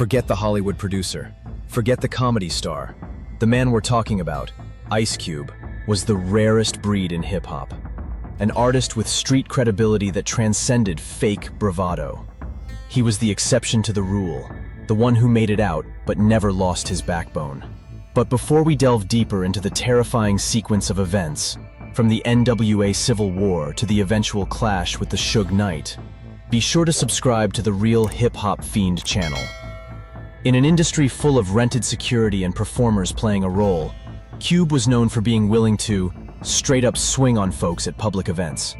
Forget the Hollywood producer. Forget the comedy star. The man we're talking about, Ice Cube, was the rarest breed in hip-hop. An artist with street credibility that transcended fake bravado. He was the exception to the rule, the one who made it out but never lost his backbone. But before we delve deeper into the terrifying sequence of events, from the NWA Civil War to the eventual clash with the Suge Knight, be sure to subscribe to the Real Hip Hop Fiend channel. In an industry full of rented security and performers playing a role, Cube was known for being willing to straight up swing on folks at public events,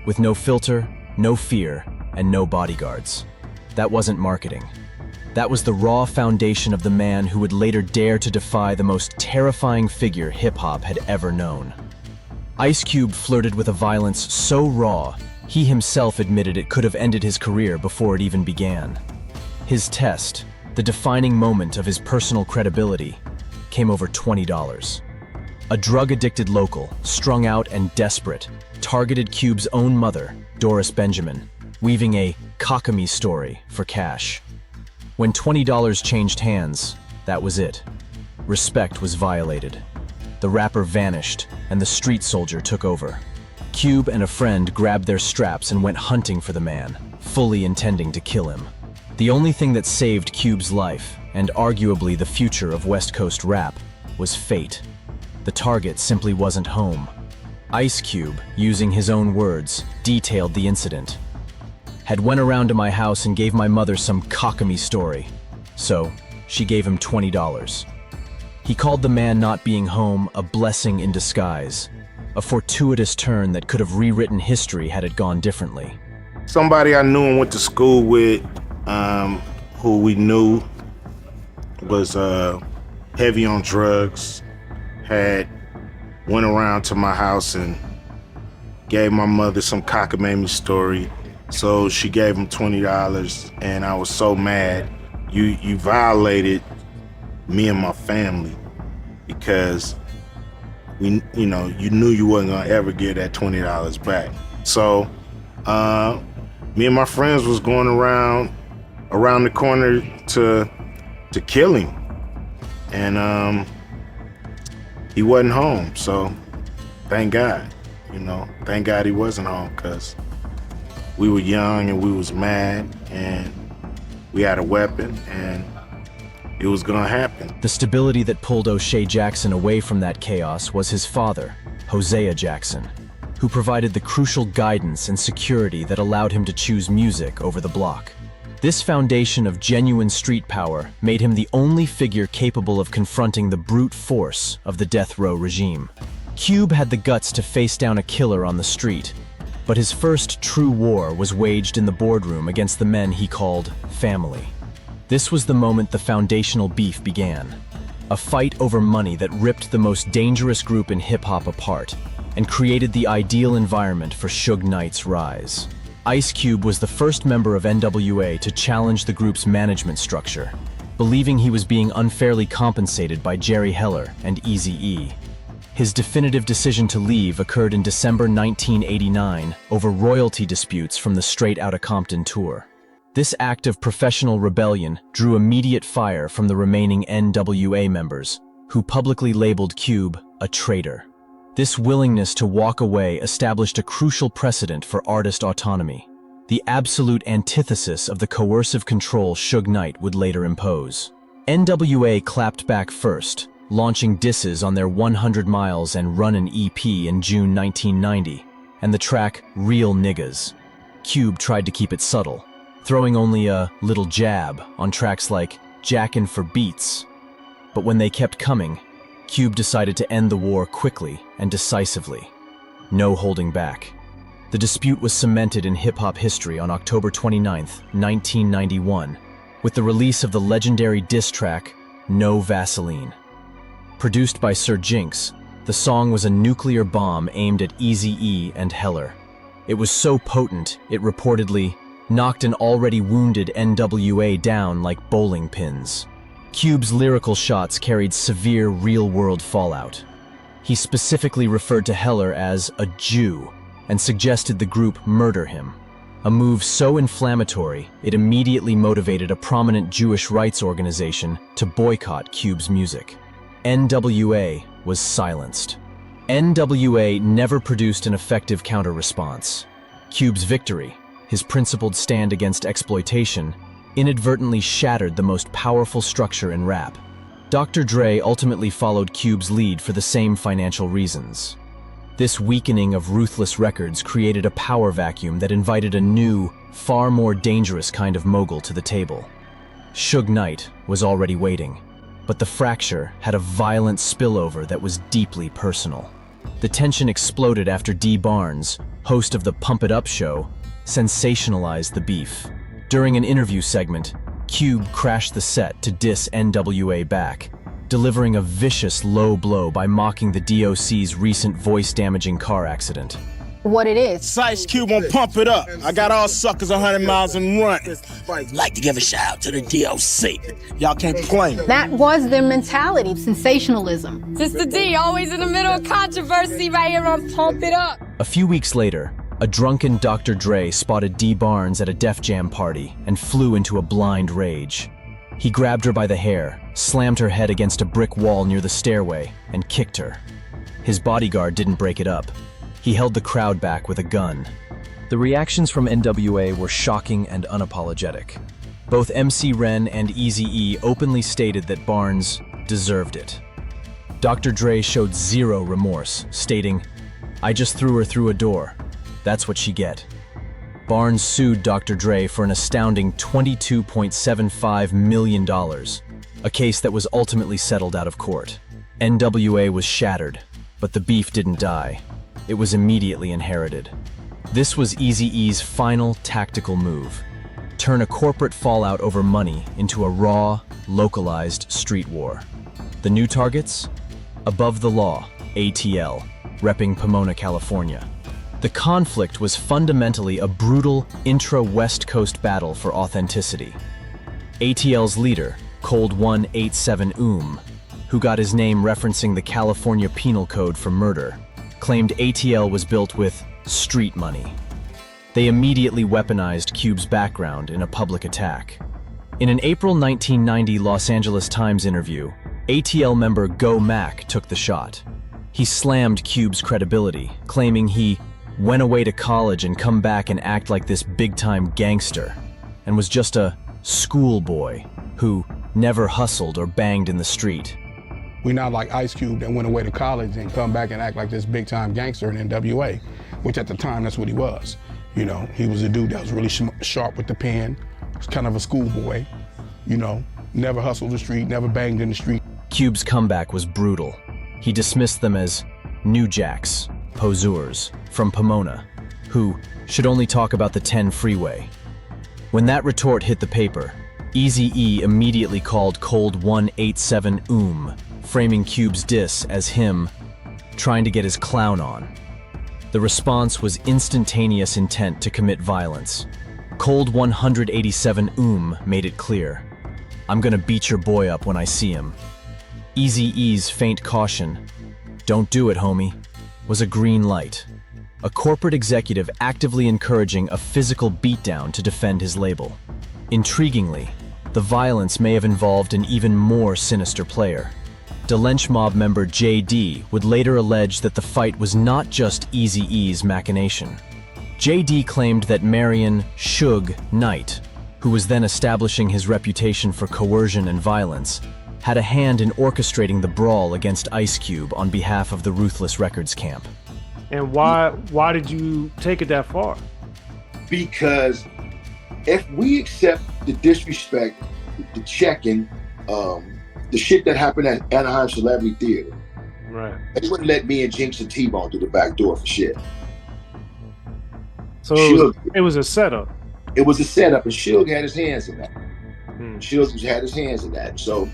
with no filter, no fear, and no bodyguards. That wasn't marketing. That was the raw foundation of the man who would later dare to defy the most terrifying figure hip-hop had ever known. Ice Cube flirted with a violence so raw, he himself admitted it could have ended his career before it even began. His test, the defining moment of his personal credibility, came over $20. A drug-addicted local, strung out and desperate, targeted Cube's own mother, Doris Benjamin, weaving a cockamy story for cash. When $20 changed hands, that was it. Respect was violated. The rapper vanished, and the street soldier took over. Cube and a friend grabbed their straps and went hunting for the man, fully intending to kill him. The only thing that saved Cube's life, and arguably the future of West Coast rap, was fate. The target simply wasn't home. Ice Cube, using his own words, detailed the incident. Had went around to my house and gave my mother some cockamy story. So, she gave him $20. He called the man not being home a blessing in disguise, a fortuitous turn that could have rewritten history had it gone differently. Somebody I knew and went to school with, who we knew was heavy on drugs, had went around to my house and gave my mother some cockamamie story. So she gave him $20, and I was so mad. You violated me and my family because you knew you wasn't gonna ever get that $20 back. So me and my friends was going around the corner to kill him, and he wasn't home. So thank God, thank God he wasn't home, because we were young and we was mad and we had a weapon and it was gonna happen. The stability that pulled O'Shea Jackson away from that chaos was his father, Hosea Jackson, who provided the crucial guidance and security that allowed him to choose music over the block. This foundation of genuine street power made him the only figure capable of confronting the brute force of the death row regime. Cube had the guts to face down a killer on the street, but his first true war was waged in the boardroom against the men he called family. This was the moment the foundational beef began. A fight over money that ripped the most dangerous group in hip-hop apart and created the ideal environment for Suge Knight's rise. Ice Cube was the first member of NWA to challenge the group's management structure, believing he was being unfairly compensated by Jerry Heller and Eazy-E. His definitive decision to leave occurred in December 1989 over royalty disputes from the Straight Outta Compton tour. This act of professional rebellion drew immediate fire from the remaining NWA members, who publicly labeled Cube a traitor. This willingness to walk away established a crucial precedent for artist autonomy, the absolute antithesis of the coercive control Suge Knight would later impose. NWA clapped back first, launching disses on their 100 Miles and Runnin' EP in June 1990, and the track Real Niggas. Cube tried to keep it subtle, throwing only a little jab on tracks like Jackin' for Beats. But when they kept coming, Cube decided to end the war quickly and decisively. No holding back. The dispute was cemented in hip-hop history on October 29, 1991, with the release of the legendary diss track, No Vaseline. Produced by Sir Jinx, the song was a nuclear bomb aimed at Eazy-E and Heller. It was so potent, it reportedly knocked an already wounded NWA down like bowling pins. Cube's lyrical shots carried severe real-world fallout. He specifically referred to Heller as a Jew and suggested the group murder him, a move so inflammatory it immediately motivated a prominent Jewish rights organization to boycott Cube's music. NWA was silenced. NWA never produced an effective counter-response. Cube's victory, his principled stand against exploitation, inadvertently shattered the most powerful structure in rap. Dr. Dre ultimately followed Cube's lead for the same financial reasons. This weakening of ruthless records created a power vacuum that invited a new, far more dangerous kind of mogul to the table. Suge Knight was already waiting, but the fracture had a violent spillover that was deeply personal. The tension exploded after D. Barnes, host of the Pump It Up show, sensationalized the beef. During an interview segment, Cube crashed the set to diss NWA back, delivering a vicious low blow by mocking the DOC's recent voice-damaging car accident. What it is. Ice Cube on Pump It Up. I got all suckers 100 miles and run. Like to give a shout out to the DOC. Y'all can't play. That was their mentality, sensationalism. Sister D, always in the middle of controversy right here on Pump It Up. A few weeks later, a drunken Dr. Dre spotted D. Barnes at a Def Jam party and flew into a blind rage. He grabbed her by the hair, slammed her head against a brick wall near the stairway, and kicked her. His bodyguard didn't break it up. He held the crowd back with a gun. The reactions from NWA were shocking and unapologetic. Both MC Ren and Eazy-E openly stated that Barnes deserved it. Dr. Dre showed zero remorse, stating, "I just threw her through a door. That's what she get." Barnes sued Dr. Dre for an astounding $22.75 million, a case that was ultimately settled out of court. NWA was shattered, but the beef didn't die. It was immediately inherited. This was Eazy-E's final tactical move: turn a corporate fallout over money into a raw, localized street war. The new targets? Above the Law, ATL, repping Pomona, California. The conflict was fundamentally a brutal intra-West Coast battle for authenticity. ATL's leader, Cold 187 who got his name referencing the California Penal Code for murder, claimed ATL was built with street money. They immediately weaponized Cube's background in a public attack. In an April 1990 Los Angeles Times interview, ATL member Go Mac took the shot. He slammed Cube's credibility, claiming he went away to college and come back and act like this big-time gangster, and was just a schoolboy who never hustled or banged in the street. We're not like Ice Cube that went away to college and come back and act like this big-time gangster in NWA, which at the time, that's what he was. You know, he was a dude that was really sharp with the pen, was kind of a schoolboy, you know, never hustled the street, never banged in the street. Cube's comeback was brutal. He dismissed them as New Jacks, poseurs, from Pomona, who should only talk about the 10 freeway. When that retort hit the paper, Eazy-E immediately called Cold 187 framing Cube's diss as him trying to get his clown on. The response was instantaneous intent to commit violence. Cold 187 made it clear, "I'm gonna beat your boy up when I see him." Eazy-E's faint caution, "Don't do it, homie," was a green light. A corporate executive actively encouraging a physical beatdown to defend his label. Intriguingly, the violence may have involved an even more sinister player. DeLench Mob member JD would later allege that the fight was not just Eazy-E's machination. JD claimed that Marion Suge Knight, who was then establishing his reputation for coercion and violence, had a hand in orchestrating the brawl against Ice Cube on behalf of the Ruthless Records camp. And why did you take it that far? Because if we accept the disrespect, the checking, the shit that happened at Anaheim Celebrity Theater, Right. they wouldn't let me and Jinx and T-Bone through the back door for shit. So it was a setup. It was a setup, and Suge had his hands in that. Suge had his hands in that. So,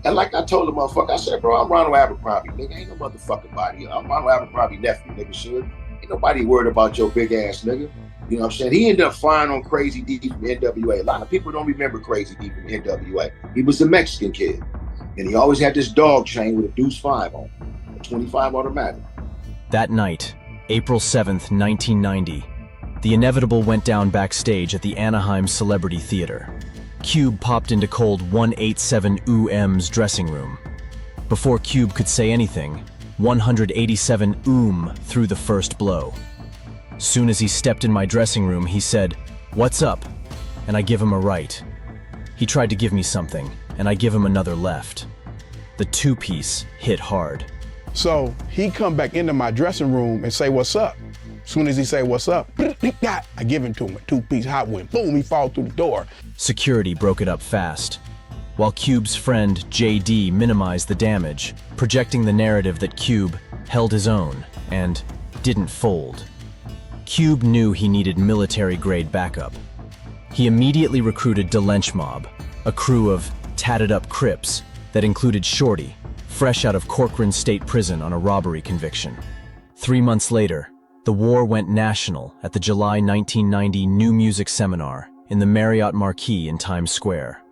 and like I told the motherfucker, I said, bro, I'm Ronald Abercrombie, nigga. Ain't no motherfucking body. I'm Ronald Abercrombie nephew, nigga. Suge. Ain't nobody worried about your big ass, nigga. You know what I'm saying? He ended up flying on Crazy D from NWA. A lot of people don't remember Crazy D from NWA. He was a Mexican kid. And he always had this dog chain with a Deuce 5 on, a 25 automatic. That night, April 7th, 1990, The inevitable went down backstage at the Anaheim Celebrity Theater. Cube popped into cold 187 UM's dressing room. Before Cube could say anything, 187 threw the first blow. Soon as he stepped in my dressing room, he said, "What's up?" And I give him a right. He tried to give me something, and I give him another left. The two-piece hit hard. So he come back into my dressing room and say, "What's up?" Soon as he say, "What's up?" I give him to him, a two-piece hot wind. Boom, he fall through the door. Security broke it up fast, while Cube's friend JD minimized the damage, projecting the narrative that Cube held his own and didn't fold. Cube knew he needed military-grade backup. He immediately recruited the Lynch Mob, a crew of tatted-up Crips that included Shorty, fresh out of Corcoran State Prison on a robbery conviction. 3 months later, the war went national at the July 1990 New Music Seminar in the Marriott Marquis in Times Square.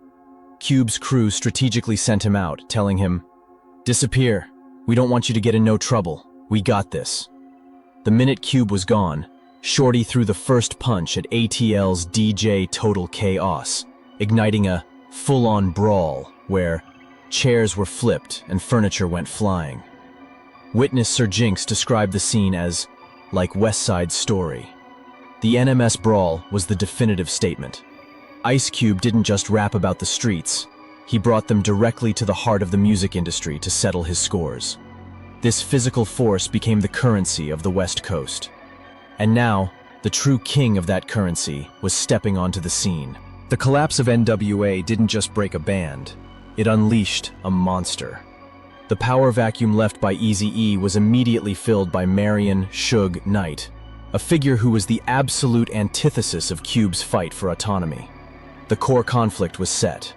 Cube's crew strategically sent him out, telling him, "Disappear. We don't want you to get in no trouble. We got this." The minute Cube was gone, Shorty threw the first punch at ATL's DJ Total Chaos, igniting a full-on brawl where chairs were flipped and furniture went flying. Witness Sir Jinx described the scene as like West Side Story. The NMS brawl was the definitive statement. Ice Cube didn't just rap about the streets, he brought them directly to the heart of the music industry to settle his scores. This physical force became the currency of the West Coast. And now, the true king of that currency was stepping onto the scene. The collapse of NWA didn't just break a band, it unleashed a monster. The power vacuum left by Eazy-E was immediately filled by Marion Suge Knight, a figure who was the absolute antithesis of Cube's fight for autonomy. The core conflict was set: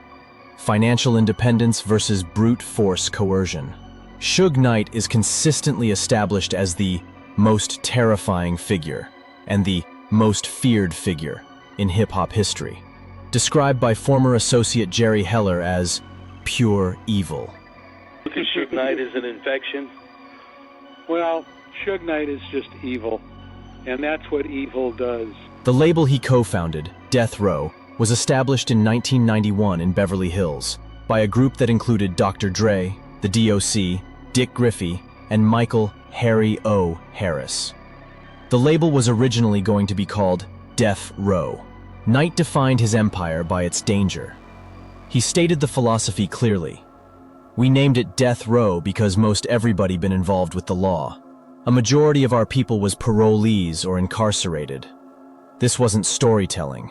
financial independence versus brute force coercion. Suge Knight is consistently established as the most terrifying figure and the most feared figure in hip-hop history, described by former associate Jerry Heller as pure evil. Suge Knight is an infection? Well, Suge Knight is just evil, and that's what evil does. The label he co-founded, Death Row, was established in 1991 in Beverly Hills by a group that included Dr. Dre, the DOC, Dick Griffey, and Michael Harry O. Harris. The label was originally going to be called Death Row. Knight defined his empire by its danger. He stated the philosophy clearly: "We named it Death Row because most everybody been involved with the law. A majority of our people was parolees or incarcerated." This wasn't storytelling.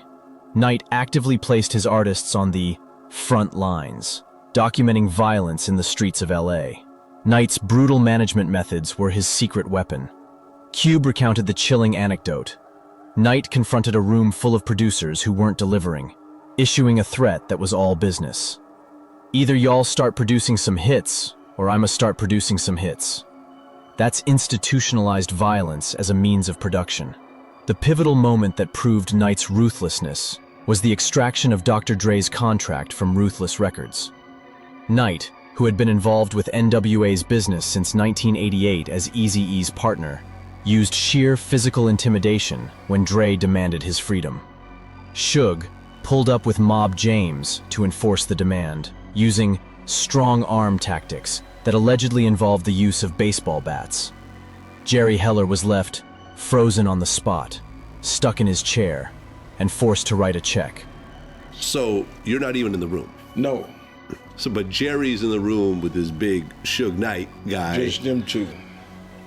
Knight actively placed his artists on the front lines, documenting violence in the streets of LA. Knight's brutal management methods were his secret weapon. Cube recounted the chilling anecdote. Knight confronted a room full of producers who weren't delivering, issuing a threat that was all business. "Either y'all start producing some hits, or I'ma start producing some hits." That's institutionalized violence as a means of production. The pivotal moment that proved Knight's ruthlessness was the extraction of Dr. Dre's contract from Ruthless Records. Knight, who had been involved with NWA's business since 1988 as Eazy-E's partner, used sheer physical intimidation when Dre demanded his freedom. Suge pulled up with Mob James to enforce the demand, using strong-arm tactics that allegedly involved the use of baseball bats. Jerry Heller was left frozen on the spot, stuck in his chair, and forced to write a check. So you're not even in the room? No. So, but Jerry's in the room with this big Suge Knight guy. Just them two.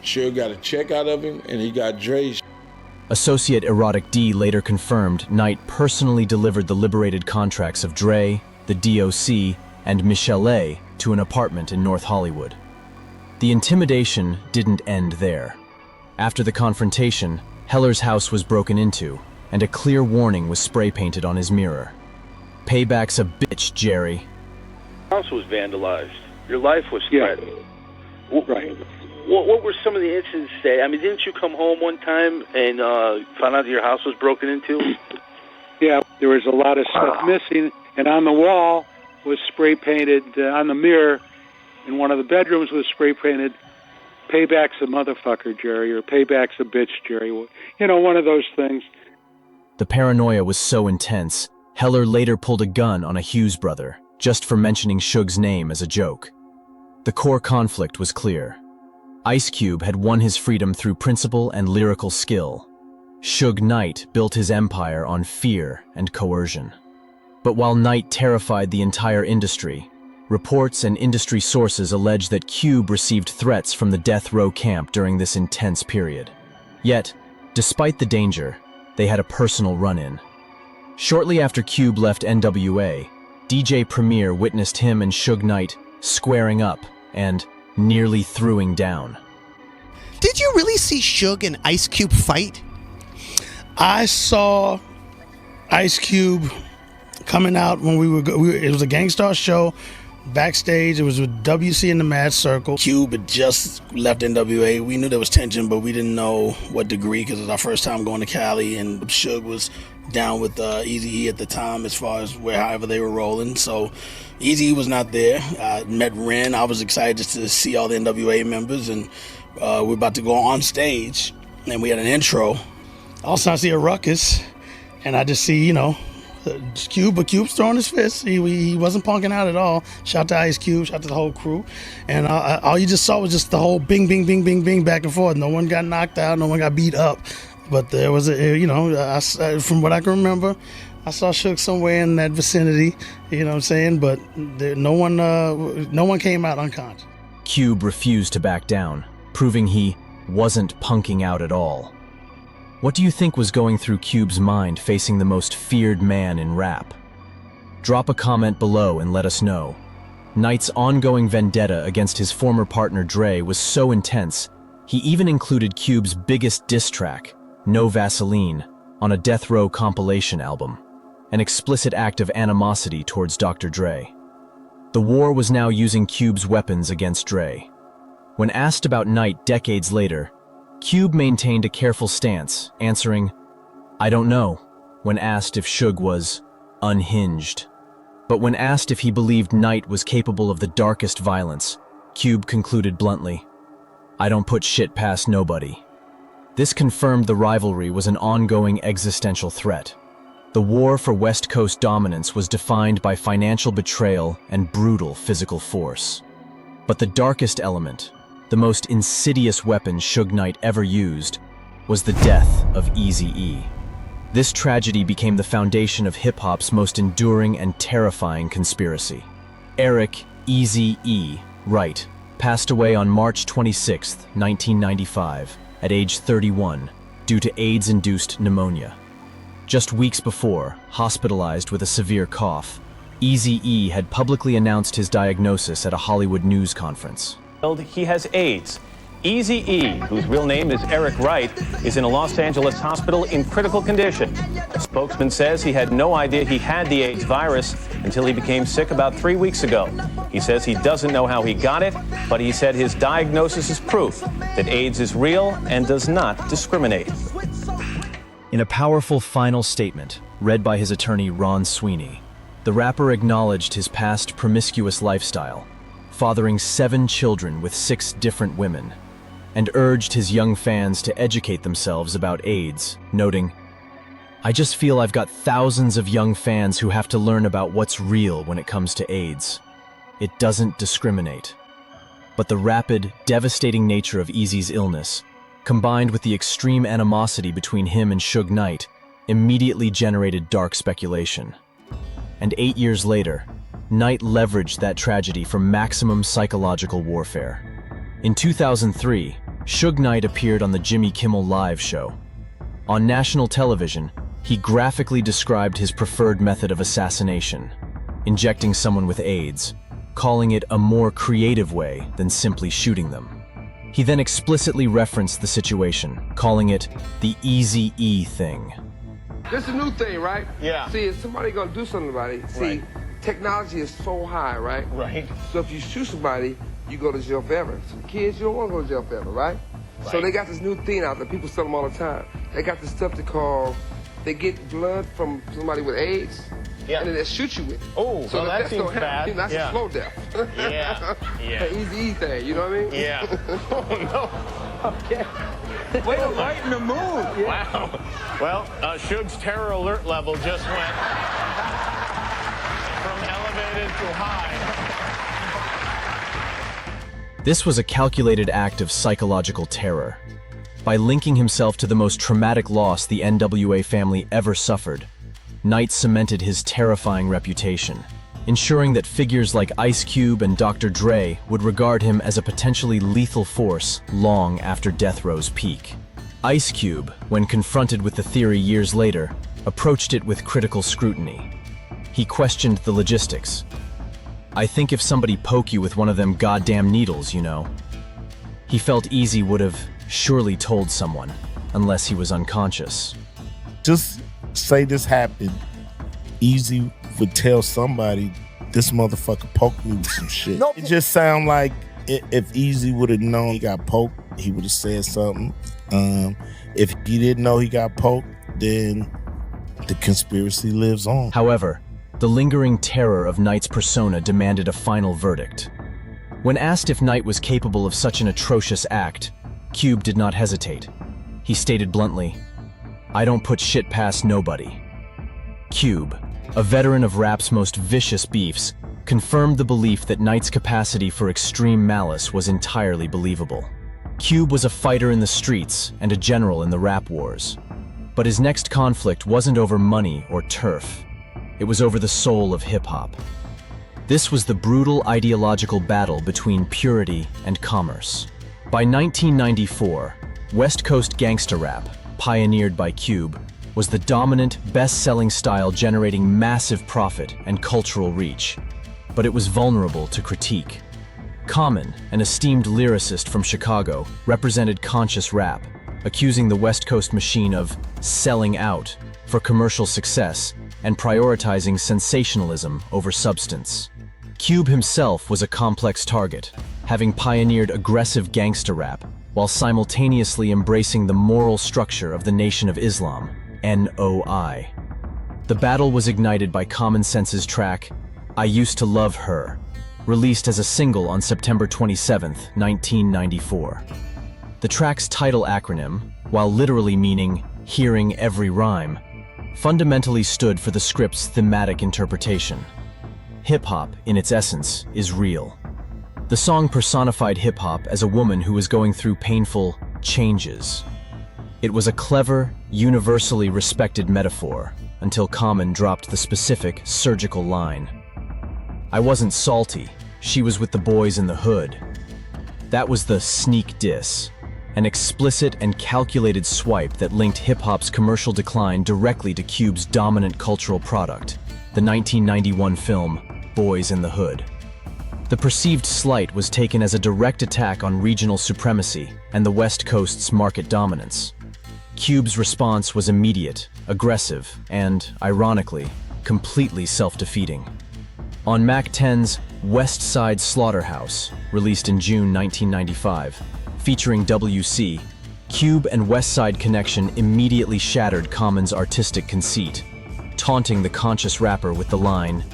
Suge got a check out of him, and he got Dre's. Associate Erotic D later confirmed Knight personally delivered the liberated contracts of Dre, the DOC, and Michelle A to an apartment in North Hollywood. The intimidation didn't end there. After the confrontation, Heller's house was broken into, and a clear warning was spray-painted on his mirror. "Payback's a bitch, Jerry." House was vandalized. Your life was threatened. Right. What were some of the incidents today? I mean, didn't you come home one time and found out that your house was broken into? Yeah, there was a lot of stuff missing, and on the wall was spray-painted, on the mirror in one of the bedrooms was spray-painted, "Payback's a motherfucker, Jerry," or "Payback's a bitch, Jerry." You know, one of those things. The paranoia was so intense, Heller later pulled a gun on a Hughes brother, just for mentioning Suge's name as a joke. The core conflict was clear. Ice Cube had won his freedom through principle and lyrical skill. Suge Knight built his empire on fear and coercion. But while Knight terrified the entire industry, reports and industry sources allege that Cube received threats from the death row camp during this intense period. Yet, despite the danger, they had a personal run-in. Shortly after Cube left NWA, DJ Premier witnessed him and Suge Knight squaring up and nearly throwing down. Did you really see Suge and Ice Cube fight? I saw Ice Cube coming out when it was a Gangstar show. Backstage, it was with WC in the Mad Circle. Cube had just left NWA. We knew there was tension, but we didn't know what degree because it was our first time going to Cali, and Suge was down with Eazy-E at the time as far as however they were rolling. So Eazy-E was not there. I met Ren. I was excited just to see all the NWA members, and we're about to go on stage, and we had an intro. All of a sudden I see a ruckus, and I just see, Cube, but Cube's throwing his fists. He wasn't punking out at all. Shout to Ice Cube, shout to the whole crew. And all you just saw was just the whole bing, bing, bing, bing, bing back and forth. No one got knocked out, no one got beat up. But there was from what I can remember, I saw Suge somewhere in that vicinity, you know what I'm saying? But no one came out unconscious. Cube refused to back down, proving he wasn't punking out at all. What do you think was going through Cube's mind facing the most feared man in rap? Drop a comment below and let us know. Knight's ongoing vendetta against his former partner Dre was so intense, he even included Cube's biggest diss track, No Vaseline, on a Death Row compilation album, an explicit act of animosity towards Dr. Dre. The war was now using Cube's weapons against Dre. When asked about Knight decades later, Cube maintained a careful stance, answering, "I don't know," when asked if Suge was unhinged. But when asked if he believed Knight was capable of the darkest violence, Cube concluded bluntly, "I don't put shit past nobody." This confirmed the rivalry was an ongoing existential threat. The war for West Coast dominance was defined by financial betrayal and brutal physical force. But the darkest element, the most insidious weapon Suge Knight ever used, was the death of Eazy-E. This tragedy became the foundation of hip-hop's most enduring and terrifying conspiracy. Eric Eazy-E Wright passed away on March 26, 1995, at age 31, due to AIDS-induced pneumonia. Just weeks before, hospitalized with a severe cough, Eazy-E had publicly announced his diagnosis at a Hollywood news conference. He has AIDS. Eazy-E, whose real name is Eric Wright, is in a Los Angeles hospital in critical condition. A spokesman says he had no idea he had the AIDS virus until he became sick about 3 weeks ago. He says he doesn't know how he got it, but he said his diagnosis is proof that AIDS is real and does not discriminate. In a powerful final statement, read by his attorney Ron Sweeney, the rapper acknowledged his past promiscuous lifestyle, fathering 7 children with 6 different women, and urged his young fans to educate themselves about AIDS, noting, "I just feel I've got thousands of young fans who have to learn about what's real when it comes to AIDS. It doesn't discriminate." But the rapid, devastating nature of Eazy's illness, combined with the extreme animosity between him and Suge Knight, immediately generated dark speculation. And 8 years later, Knight leveraged that tragedy for maximum psychological warfare. In 2003, Suge Knight appeared on the Jimmy Kimmel Live show. On national television, he graphically described his preferred method of assassination, injecting someone with AIDS, calling it a more creative way than simply shooting them. He then explicitly referenced the situation, calling it the Eazy-E thing. This is a new thing, right? Yeah. See, if somebody gonna do something about it, see, technology is so high, right? Right. So if you shoot somebody, you go to jail forever. Some kids, you don't want to go to jail forever, right? So they got this new thing out there. People sell them all the time. They got this stuff they get blood from somebody with AIDS, and then they shoot you with it. Oh, so that seems bad. That's a slow death. Yeah. An easy thing, you know what I mean? Yeah. Oh, no. Okay. Way to lighten the mood. Wow. Well, Suge's terror alert level just went from elevated to high. This was a calculated act of psychological terror. By linking himself to the most traumatic loss the NWA family ever suffered, Knight cemented his terrifying reputation, ensuring that figures like Ice Cube and Dr. Dre would regard him as a potentially lethal force long after death row's peak. Ice Cube, when confronted with the theory years later, approached it with critical scrutiny. He questioned the logistics. "I think if somebody poke you with one of them goddamn needles, you know." He felt Eazy would have surely told someone, unless he was unconscious. Just say this happened, Eazy would tell somebody, this motherfucker poked me with some shit. Nope. It just sound like if Eazy would have known he got poked, he would have said something. If he didn't know he got poked, then the conspiracy lives on. However, the lingering terror of Knight's persona demanded a final verdict. When asked if Knight was capable of such an atrocious act, Cube did not hesitate. He stated bluntly, "I don't put shit past nobody." Cube, a veteran of rap's most vicious beefs, confirmed the belief that Knight's capacity for extreme malice was entirely believable. Cube was a fighter in the streets and a general in the rap wars. But his next conflict wasn't over money or turf. It was over the soul of hip-hop. This was the brutal ideological battle between purity and commerce. By 1994, West Coast gangsta rap, pioneered by Cube, was the dominant, best-selling style generating massive profit and cultural reach. But it was vulnerable to critique. Common, an esteemed lyricist from Chicago, represented conscious rap, accusing the West Coast machine of selling out for commercial success and prioritizing sensationalism over substance. Cube himself was a complex target, having pioneered aggressive gangsta rap while simultaneously embracing the moral structure of the Nation of Islam, NOI. The battle was ignited by Common Sense's track, "I Used to Love Her," released as a single on September 27, 1994. The track's title acronym, while literally meaning "hearing every rhyme," fundamentally stood for the script's thematic interpretation. Hip-hop, in its essence, is real. The song personified hip-hop as a woman who was going through painful changes. It was a clever, universally respected metaphor, until Common dropped the specific, surgical line. "I wasn't salty, she was with the boys in the hood." That was the sneak diss, an explicit and calculated swipe that linked hip-hop's commercial decline directly to Cube's dominant cultural product, the 1991 film, Boys in the Hood. The perceived slight was taken as a direct attack on regional supremacy and the West Coast's market dominance. Cube's response was immediate, aggressive, and, ironically, completely self-defeating. On Mac 10's West Side Slaughterhouse, released in June 1995, featuring WC, Cube and West Side connection immediately shattered Common's artistic conceit, taunting the conscious rapper with the line,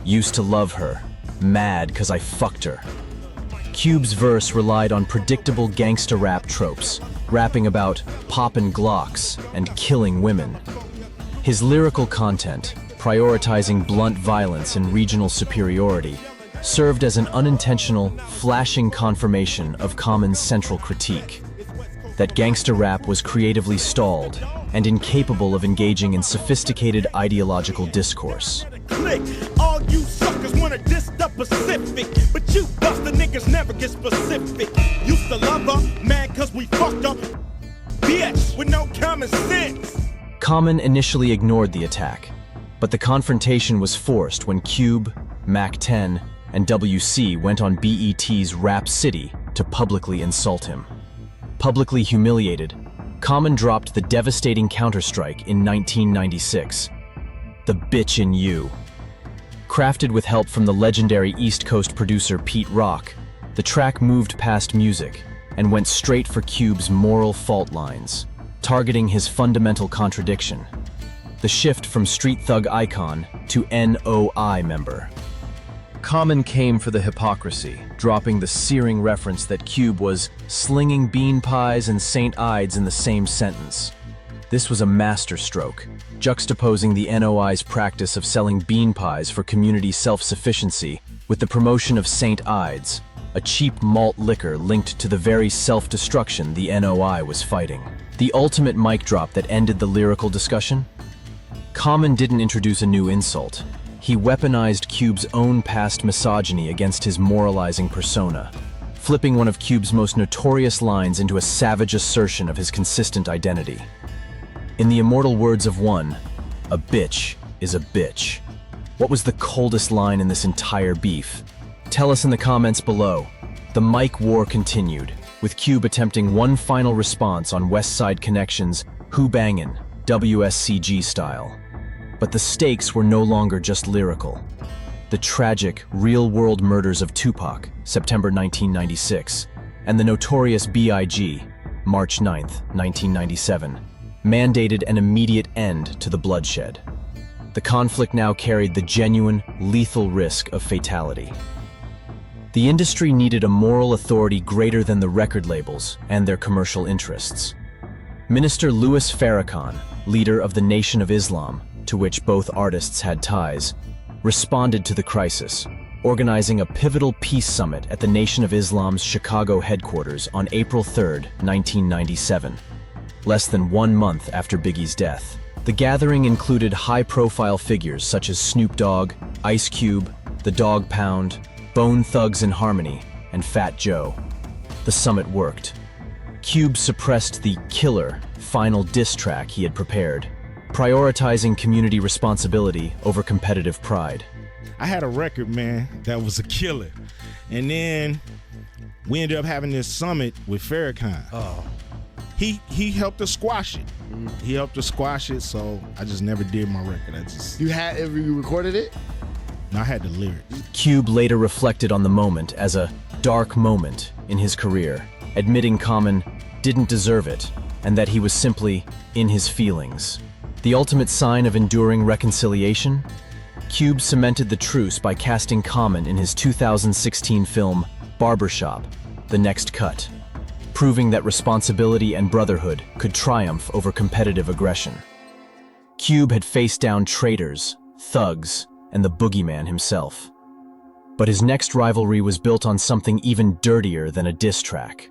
"Used to love her, mad 'cause I fucked her." Cube's verse relied on predictable gangsta rap tropes, rapping about poppin' Glocks and killing women. His lyrical content, prioritizing blunt violence and regional superiority, served as an unintentional, flashing confirmation of Common's central critique, that gangsta rap was creatively stalled and incapable of engaging in sophisticated ideological discourse. Click. All you suckers wanna diss the Pacific, but you buster niggas never get specific. Used to love her, mad 'cause we fucked up. Bitch with no common sense. Common initially ignored the attack, but the confrontation was forced when Cube, Mac 10, and WC went on BET's Rap City to publicly insult him. Publicly humiliated, Common dropped the devastating counterstrike in 1996, "The Bitch in You." Crafted with help from the legendary East Coast producer Pete Rock, the track moved past music and went straight for Cube's moral fault lines, targeting his fundamental contradiction, the shift from street thug icon to NOI member. Common came for the hypocrisy, dropping the searing reference that Cube was slinging bean pies and St. Ides in the same sentence. This was a masterstroke, juxtaposing the NOI's practice of selling bean pies for community self-sufficiency with the promotion of St. Ides, a cheap malt liquor linked to the very self-destruction the NOI was fighting. The ultimate mic drop that ended the lyrical discussion? Common didn't introduce a new insult. He weaponized Cube's own past misogyny against his moralizing persona, flipping one of Cube's most notorious lines into a savage assertion of his consistent identity. In the immortal words of one, "A bitch is a bitch." What was the coldest line in this entire beef? Tell us in the comments below. The mic war continued, with Cube attempting one final response on West Side Connection's "Who Bangin'" WSCG style. But the stakes were no longer just lyrical. The tragic, real-world murders of Tupac, September 1996, and the notorious B.I.G., March 9, 1997, mandated an immediate end to the bloodshed. The conflict now carried the genuine, lethal risk of fatality. The industry needed a moral authority greater than the record labels and their commercial interests. Minister Louis Farrakhan, leader of the Nation of Islam, to which both artists had ties, responded to the crisis, organizing a pivotal peace summit at the Nation of Islam's Chicago headquarters on April 3, 1997, less than 1 month after Biggie's death. The gathering included high-profile figures such as Snoop Dogg, Ice Cube, the Dog Pound, Bone Thugs and Harmony, and Fat Joe. The summit worked. Cube suppressed the killer final diss track he had prepared, prioritizing community responsibility over competitive pride. I had a record, man, that was a killer. And then we ended up having this summit with Farrakhan. Oh. He helped us squash it. He helped us squash it, so I just never did my record. You recorded it? No, I had the lyrics. Cube later reflected on the moment as a dark moment in his career, admitting Common didn't deserve it, and that he was simply in his feelings. The ultimate sign of enduring reconciliation? Cube cemented the truce by casting Common in his 2016 film Barbershop, The Next Cut, proving that responsibility and brotherhood could triumph over competitive aggression. Cube had faced down traitors, thugs, and the boogeyman himself. But his next rivalry was built on something even dirtier than a diss track.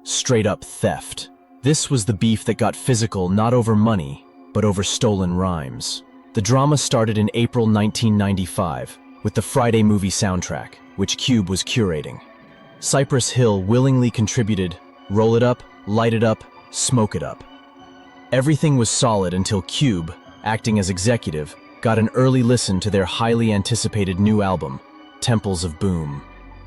Straight-up theft. This was the beef that got physical not over money, but over stolen rhymes. The drama started in April 1995 with the Friday movie soundtrack, which Cube was curating. Cypress Hill willingly contributed "Roll It Up, Light It Up, Smoke It Up." Everything was solid until Cube, acting as executive, got an early listen to their highly anticipated new album, Temples of Boom.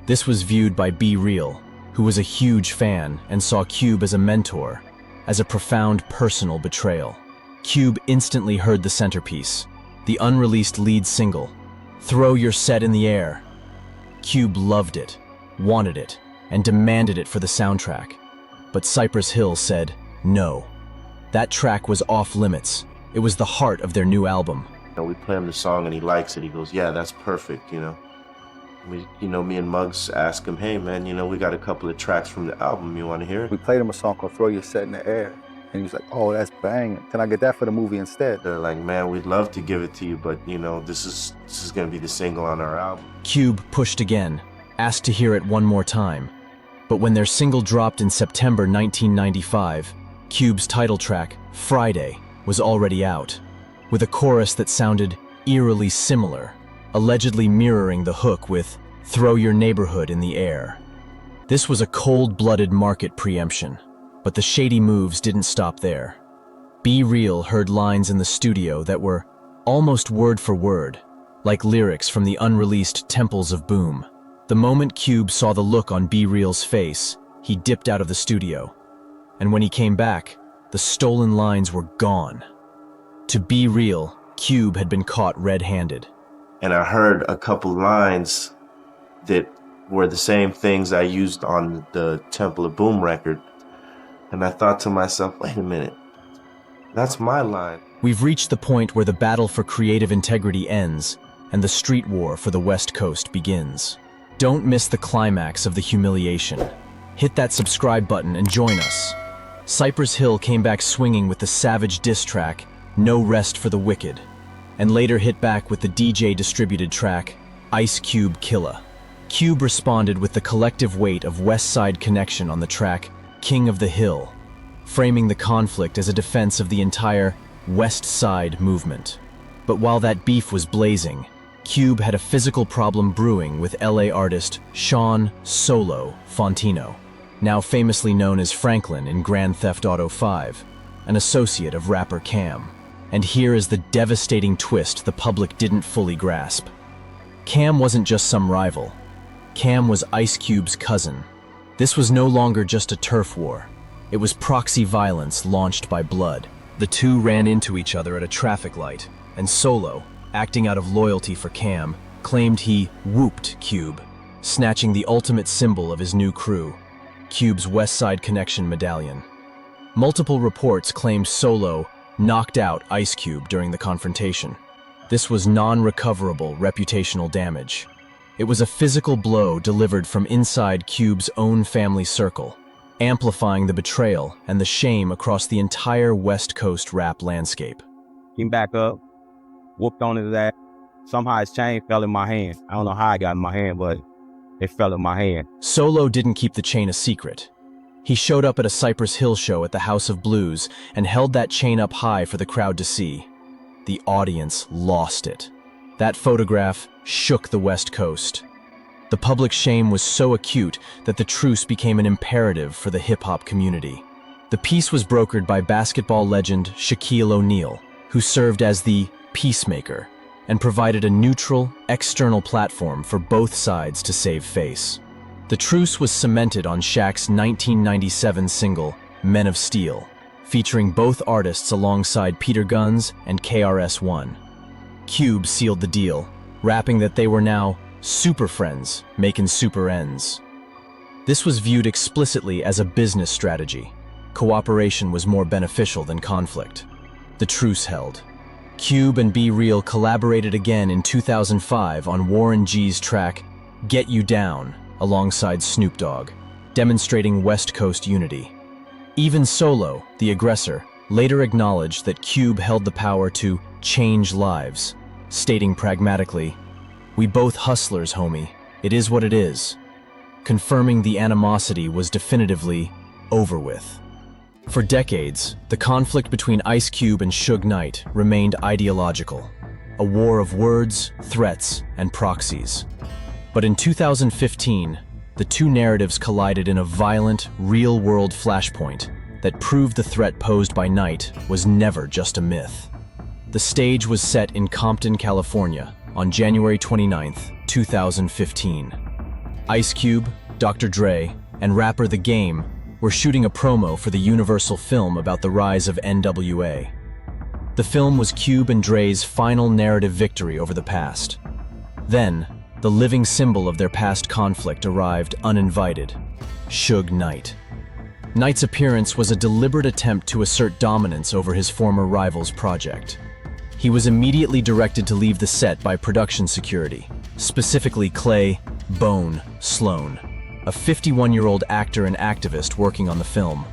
This was viewed by Be Real, who was a huge fan and saw Cube as a mentor, as a profound personal betrayal. Cube instantly heard the centerpiece, the unreleased lead single, "Throw Your Set in the Air." Cube loved it, wanted it, and demanded it for the soundtrack. But Cypress Hill said no. That track was off limits. It was the heart of their new album. We play him the song and he likes it. He goes, "Yeah, that's perfect," me and Muggs ask him, "Hey man, we got a couple of tracks from the album, you want to hear it?" We played him a song called "Throw Your Set in the Air." And he was like, "Oh, that's bang. Can I get that for the movie instead?" They're like, "Man, we'd love to give it to you, but this is gonna be the single on our album." Cube pushed again, asked to hear it one more time. But when their single dropped in September 1995, Cube's title track, Friday, was already out, with a chorus that sounded eerily similar, allegedly mirroring the hook with "Throw Your Neighborhood in the Air." This was a cold-blooded market preemption. But the shady moves didn't stop there. Be Real heard lines in the studio that were almost word for word, like lyrics from the unreleased Temples of Boom. The moment Cube saw the look on Be Real's face, he dipped out of the studio. And when he came back, the stolen lines were gone. To Be Real, Cube had been caught red-handed. And I heard a couple lines that were the same things I used on the Temple of Boom record. And I thought to myself, wait a minute, that's my line. We've reached the point where the battle for creative integrity ends, and the street war for the West Coast begins. Don't miss the climax of the humiliation. Hit that subscribe button and join us. Cypress Hill came back swinging with the savage diss track, No Rest for the Wicked, and later hit back with the DJ-distributed track, Ice Cube Killa. Cube responded with the collective weight of West Side Connection on the track, King of the Hill, framing the conflict as a defense of the entire West Side movement. But while that beef was blazing, Cube had a physical problem brewing with LA artist Sean Solo Fontino, now famously known as Franklin in Grand Theft Auto V, an associate of rapper Cam. And here is the devastating twist the public didn't fully grasp. Cam wasn't just some rival. Cam was Ice Cube's cousin. This was no longer just a turf war. It was proxy violence launched by blood. The two ran into each other at a traffic light, and Solo, acting out of loyalty for Cam, claimed he whooped Cube, snatching the ultimate symbol of his new crew, Cube's West Side Connection medallion. Multiple reports claimed Solo knocked out Ice Cube during the confrontation. This was non-recoverable reputational damage. It was a physical blow delivered from inside Cube's own family circle, amplifying the betrayal and the shame across the entire West Coast rap landscape. Came back up, whooped on his ass. Somehow his chain fell in my hand. I don't know how it got in my hand, but it fell in my hand. Solo didn't keep the chain a secret. He showed up at a Cypress Hill show at the House of Blues and held that chain up high for the crowd to see. The audience lost it. That photograph shook the West Coast. The public shame was so acute that the truce became an imperative for the hip-hop community. The peace was brokered by basketball legend Shaquille O'Neal, who served as the peacemaker and provided a neutral, external platform for both sides to save face. The truce was cemented on Shaq's 1997 single, Men of Steel, featuring both artists alongside Peter Gunz and KRS-One. Cube sealed the deal, rapping that they were now super friends, making super ends. This was viewed explicitly as a business strategy. Cooperation was more beneficial than conflict. The truce held. Cube and Be Real collaborated again in 2005 on Warren G's track, Get You Down, alongside Snoop Dogg, demonstrating West Coast unity. Even Solo, the aggressor, later acknowledged that Cube held the power to change lives, stating pragmatically, "We both hustlers, homie. It is what it is," confirming the animosity was definitively over with. For decades, the conflict between Ice Cube and Suge Knight remained ideological, a war of words, threats, and proxies. But in 2015, the two narratives collided in a violent, real-world flashpoint that proved the threat posed by Knight was never just a myth. The stage was set in Compton, California, on January 29, 2015. Ice Cube, Dr. Dre, and rapper The Game were shooting a promo for the Universal film about the rise of NWA. The film was Cube and Dre's final narrative victory over the past. Then, the living symbol of their past conflict arrived uninvited, Suge Knight. Knight's appearance was a deliberate attempt to assert dominance over his former rival's project. He was immediately directed to leave the set by production security, specifically Clay Bone Sloan, a 51-year-old actor and activist working on the film.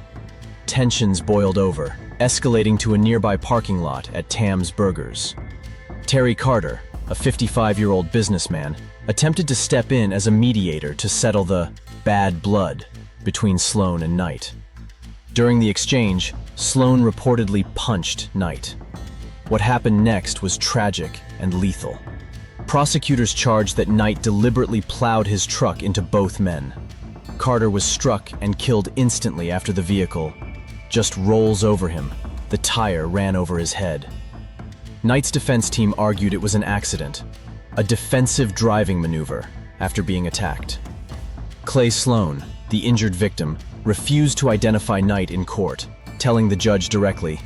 Tensions boiled over, escalating to a nearby parking lot at Tam's Burgers. Terry Carter, a 55-year-old businessman, attempted to step in as a mediator to settle the bad blood between Sloan and Knight. During the exchange, Sloan reportedly punched Knight. What happened next was tragic and lethal. Prosecutors charged that Knight deliberately plowed his truck into both men. Carter was struck and killed instantly after the vehicle just rolls over him. The tire ran over his head. Knight's defense team argued it was an accident, a defensive driving maneuver after being attacked. Clay Sloan, the injured victim, refused to identify Knight in court, telling the judge directly,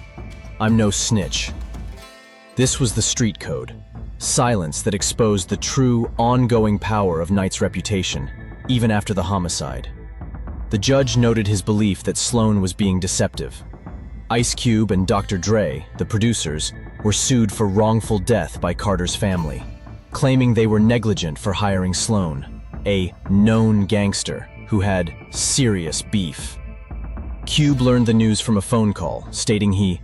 "I'm no snitch." This was the street code, silence that exposed the true, ongoing power of Knight's reputation, even after the homicide. The judge noted his belief that Sloan was being deceptive. Ice Cube and Dr. Dre, the producers, were sued for wrongful death by Carter's family. claiming they were negligent for hiring Sloan, a known gangster who had serious beef. Cube learned the news from a phone call, stating he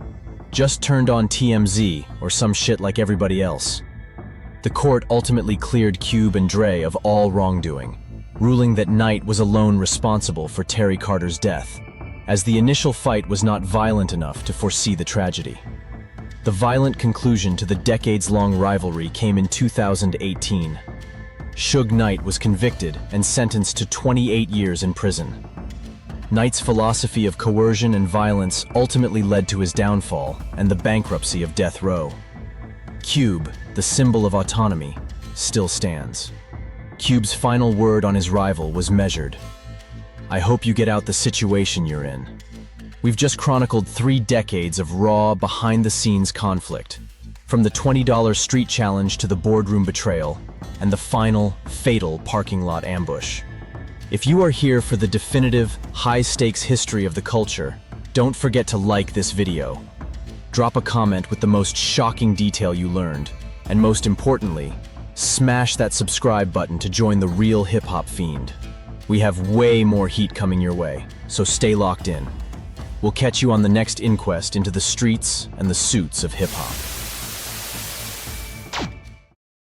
just turned on TMZ or some shit like everybody else. The court ultimately cleared Cube N.W.A of all wrongdoing, ruling that Knight was alone responsible for Terry Carter's death, as the initial fight was not violent enough to foresee the tragedy. The violent conclusion to the decades-long rivalry came in 2018. Suge Knight was convicted and sentenced to 28 years in prison. Knight's philosophy of coercion and violence ultimately led to his downfall and the bankruptcy of death row. Cube, the symbol of autonomy, still stands. Cube's final word on his rival was measured. I hope you get out the situation you're in. We've just chronicled 3 decades of raw, behind-the-scenes conflict, from the $20 street challenge to the boardroom betrayal, and the final, fatal parking lot ambush. If you are here for the definitive, high-stakes history of the culture, don't forget to like this video. Drop a comment with the most shocking detail you learned, and most importantly, smash that subscribe button to join the real hip-hop fiend. We have way more heat coming your way, so stay locked in. We'll catch you on the next inquest into the streets and the suits of hip-hop.